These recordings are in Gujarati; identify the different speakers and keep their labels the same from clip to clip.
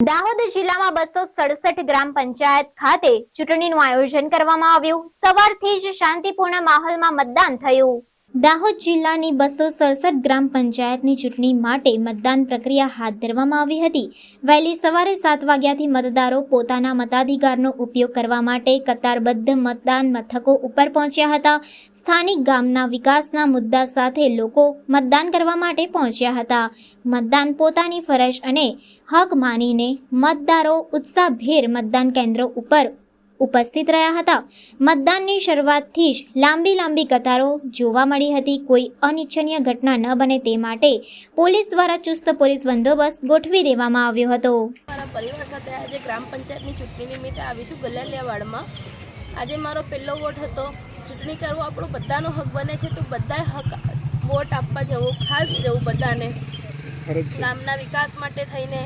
Speaker 1: દાહોદ જિલ્લામાં 267 ગ્રામ પંચાયત ખાતે ચૂંટણીનું આયોજન કરવામાં આવ્યું। સવારથી જ શાંતિપૂર્ણ માહોલમાં મતદાન થયું। દાહોદ જિલ્લાની 267 ગ્રામ પંચાયતની ચૂંટણી માટે મતદાન પ્રક્રિયા હાથ ધરવામાં આવી હતી। વહેલી સવારે 7 વાગ્યાથી મતદારો પોતાના મતાધિકારનો ઉપયોગ કરવા માટે કતારબદ્ધ મતદાન મથકો ઉપર પહોંચ્યા હતા। સ્થાનિક ગામના વિકાસના મુદ્દા સાથે લોકો મતદાન કરવા માટે પહોંચ્યા હતા। મતદાન પોતાની ફરજ અને હક માનીને મતદારો ઉત્સાહભેર મતદાન કેન્દ્રો ઉપર ઉપસ્થિત રહ્યા હતા। મતદાનની શરૂઆતથી જ લાંબી કતારો જોવા મળી હતી। કોઈ અનિચ્છનીય ઘટના ન બને તે માટે પોલીસ દ્વારા ચુસ્ત પોલીસ બંદોબસ્ત ગોઠવી દેવામાં આવ્યો હતો।
Speaker 2: મારા પરિવાર સાથે આજે ગ્રામ પંચાયતની ચૂંટણી નિમિત્તે આવીશું ગલાલિયાવાડમાં। આજે મારો પહેલો વોટ હતો। ચૂંટણી કરવો આપણો બધાનો હક બને છે, તો બધાએ હક વોટ આપવા જવું, ખાસ જવું બધાને। ગામના વિકાસ માટે થઈને,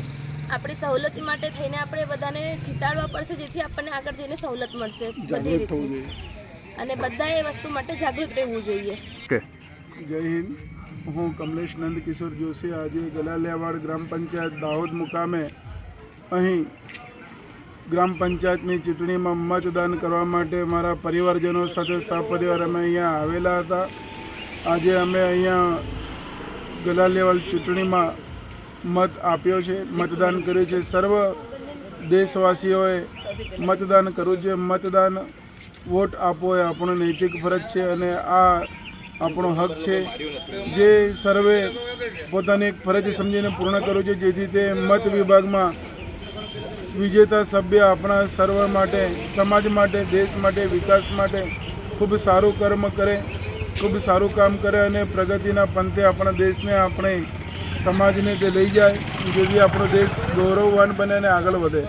Speaker 2: આપણી સહુલતી માટે થઈને આપણે બધાને જીતાડવા પડશે, જેથી આપણને આગળ જઈને સહુલત મળશે બધી રીતે, અને બધાએ એ વસ્તુ માટે જાગૃત રહેવું જોઈએ।
Speaker 3: જય હિન્દ। હું કમલેશ નંદ કિશોર જોશી આજે ગલાલિયાવાડ ગ્રામ પંચાયત દાહોદ મુકામે અહીં ગ્રામ પંચાયતની ચૂંટણીમાં મતદાન કરવા માટે મારા પરિવારજનો સાથે સહપરિવાર અમે અહીંયા આવેલા હતા। આજે અમે અહીંયા ગલાલિયાવાડ ચૂંટણીમાં મત આપ્યો છે, મતદાન કર્યું છે। સર્વ દેશવાસીઓએ મતદાન કરવું છે। મતદાન વોટ આપવો એ આપણો નૈતિક ફરજ છે અને આ આપણો હક છે, જે સર્વે પોતાની એક ફરજ સમજીને પૂર્ણ કરવું છે, જેથી તે મત વિભાગમાં વિજેતા સભ્ય આપણા સર્વ માટે, સમાજ માટે, દેશ માટે, વિકાસ માટે ખૂબ સારું કર્મ કરે, ખૂબ સારું કામ કરે અને પ્રગતિના પંથે આપણા દેશને, આપણે સમાજને તે લઈ જાય, જેથી આપણો દેશ ગૌરવવાન બને અને આગળ વધે।